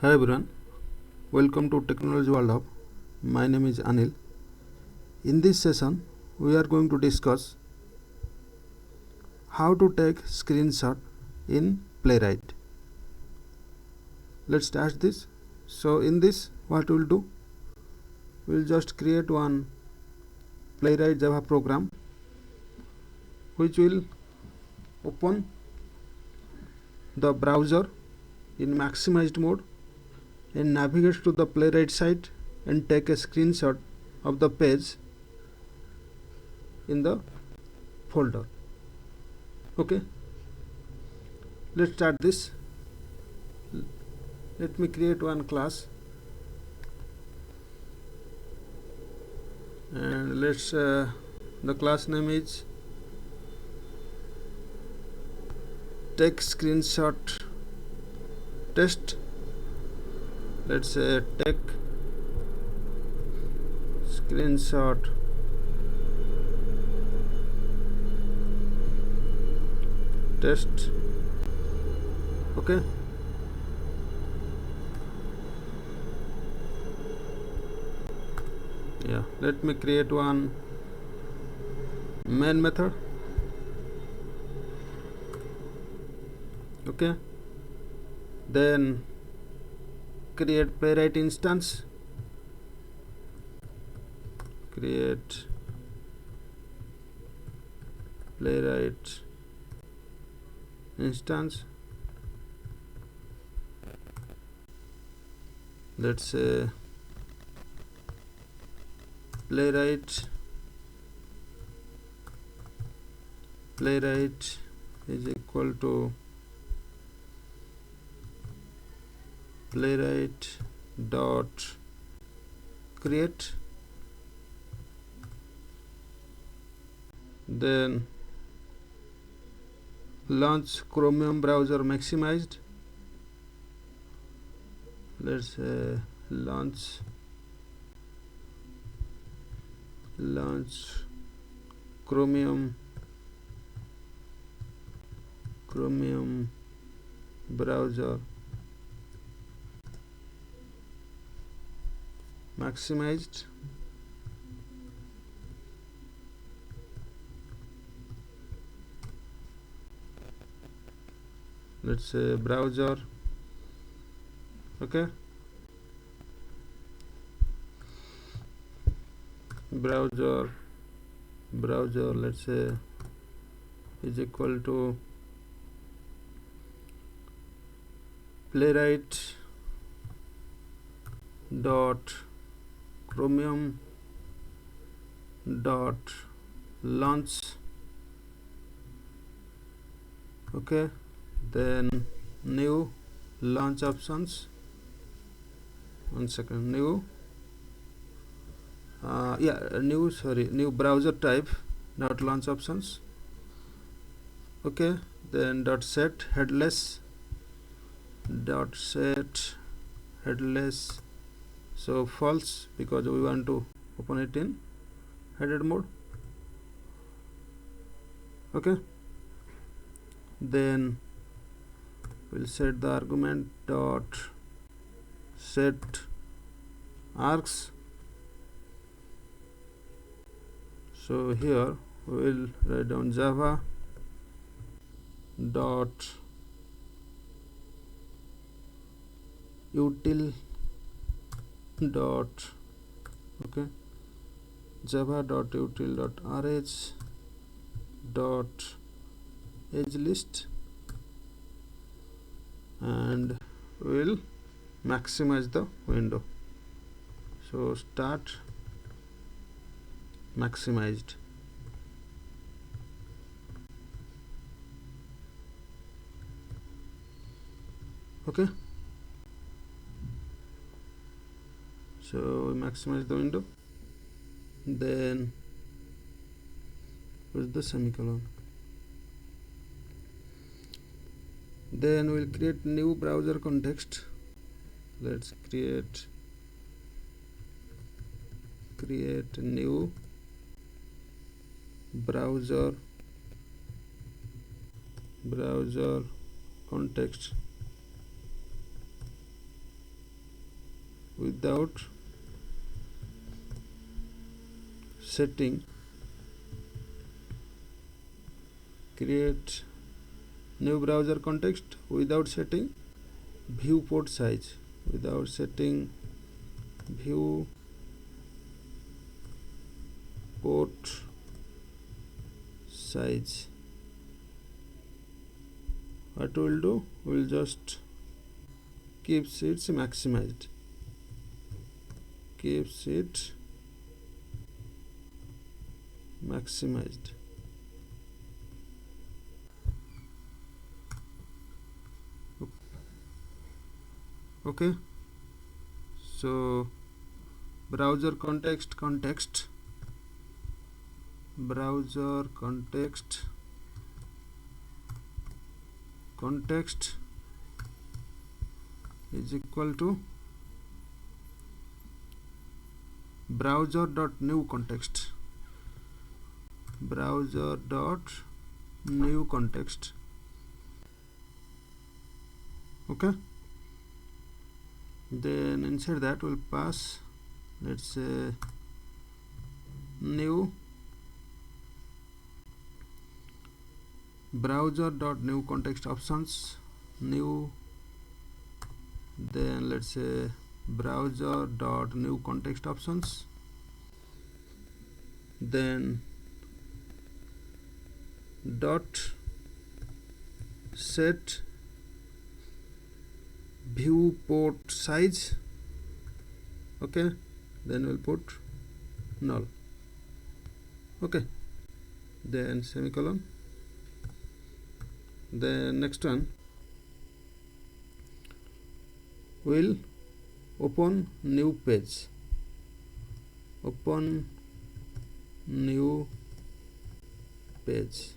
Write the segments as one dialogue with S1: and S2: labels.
S1: Hi everyone, welcome to Technology World Hub. My name is Anil. In this session, we are going to discuss how to take screenshot in Playwright. Let's start this. So in this, what we'll do, we'll just create one Playwright Java program which will open the browser in maximized mode and navigate to the Playwright site and take a screenshot of the page in the folder. Okay, let's start this. Let me create one class and let's the class name is take screenshot test. Let's say take screenshot test. Okay, yeah, let me create one main method. Okay, then create Playwright instance, create Playwright instance. Let's say Playwright is equal to Playwright dot create, then launch Chromium browser maximized. Let's say launch Chromium browser maximized. Let's say browser. Okay, browser let's say is equal to Playwright dot Chromium dot launch. Okay, then new launch options. One second, new new browser type dot launch options. Okay, then dot set headless, so false because we want to open it in headed mode. Okay, then we'll set the argument dot set args. So here we will write down Java dot util dot Java dot util dot rh dot edge list, and we'll maximize the window. So start maximized. Okay, so we maximize the window, then with the semicolon. Then we'll create new browser context. Let's create new browser context. without setting, create new browser context without setting viewport size, without setting viewport size. What we'll do, we'll just keeps it maximized, keeps it maximized. Okay, so browser context browser context is equal to browser.new context, browser.new context. Okay, then inside that we'll pass, let's say, new browser.new context options, new, then let's say browser.new context options, then dot set viewport size. Okay, then we'll put null. Okay, then semicolon. The next one, will open new page, open new page.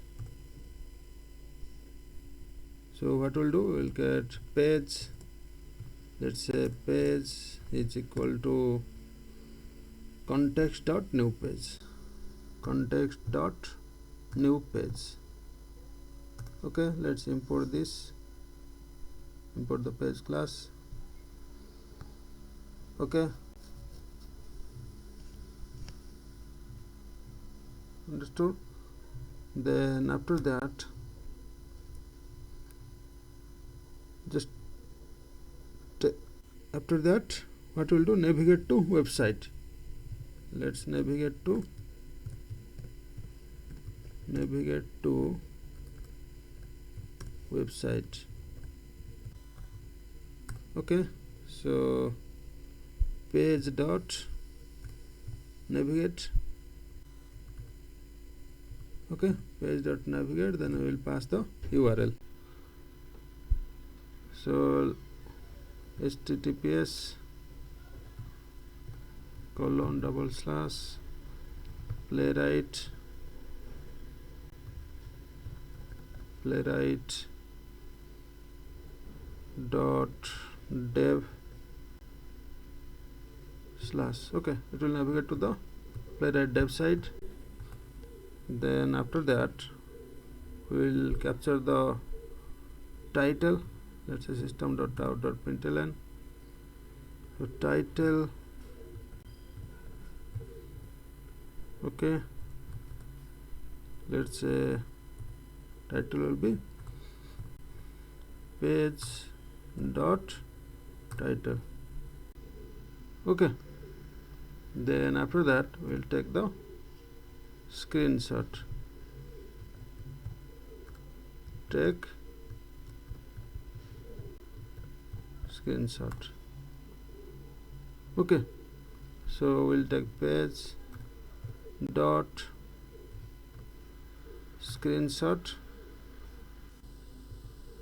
S1: So what we'll do, we'll get page, let's say page is equal to context.new page, context.new page. Okay, let's import this, import the page class. Okay, understood. Then after that, just after that, what we'll do, navigate to website. Let's navigate to website. Okay, so page dot navigate. Okay, page dot navigate, then we will pass the URL. So https :/playwright dot dev / okay, it will navigate to the Playwright dev site. Then after that, we will capture the title, let's say system.out.println. So title, okay, let's say title will be page dot title. Okay, then after that we'll take the screenshot, take screenshot. Okay, so we'll take page dot screenshot,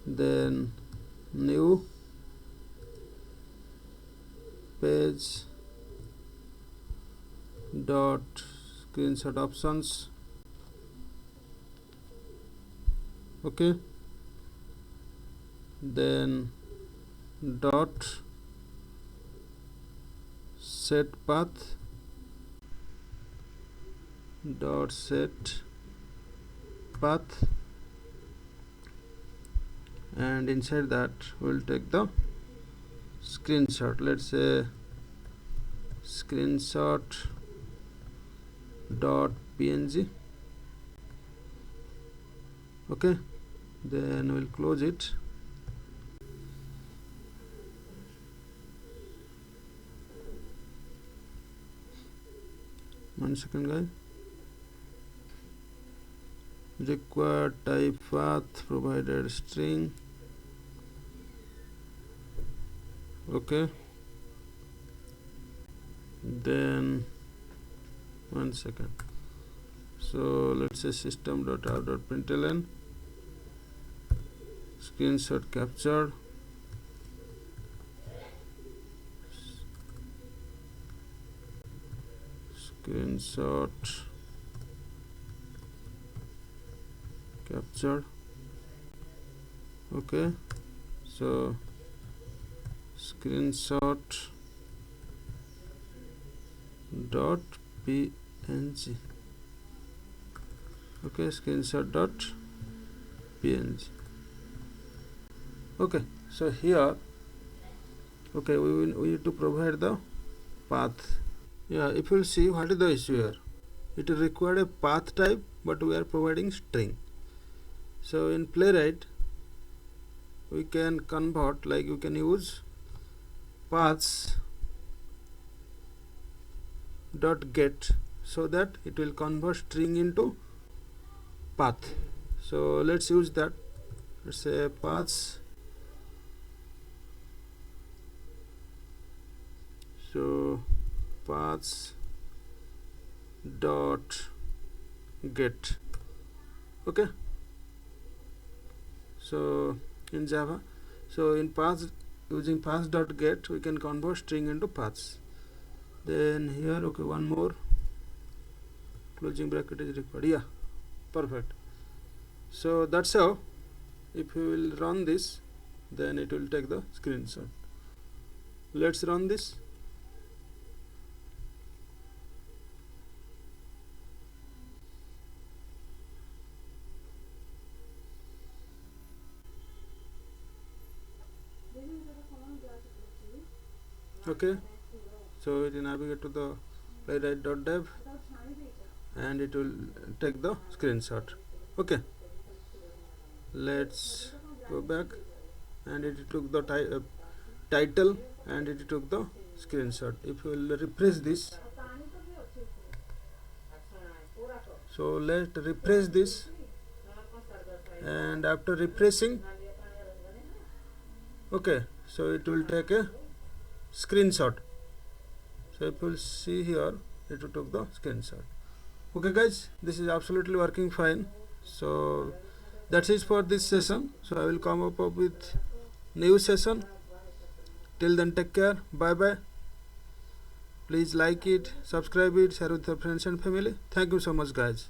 S1: then new page dot screenshot options. Okay, then dot set path, dot set path, and inside that we'll take the screenshot. Let's say screenshot dot png. Okay, then we'll close it. One second, guys. Required type path provided string. Okay, then one second. So let's say system.out.println screenshot captured. Screenshot captured. Okay, so screenshot dot png. Okay, screenshot dot png. Okay, so here, okay, we need to provide the path. Yeah, if you see, what is the issue here? It required a path type, but we are providing string. So in Playwright, we can convert, like you can use paths dot get, so that it will convert string into path. So let's use that. Let's say paths. So paths dot get. Okay, so in Java, so in paths, using paths dot get, we can convert string into paths. Then here, okay, one more closing bracket is required. Yeah, perfect. So that's how, if you will run this, then it will take the screenshot. Let's run this. Okay, so it will navigate to the playwright.dev and it will take the screenshot. Okay, let's go back, and it took the title and it took the screenshot. If you will refresh this, so let's refresh this, and after refreshing, okay, so it will take a screenshot. So if you will see here, it took the screenshot. Okay guys, this is absolutely working fine. So that's it for this session. So I will come up with new session. Till then, take care. Bye bye. Please like it, subscribe it, share with your friends and family. Thank you so much guys.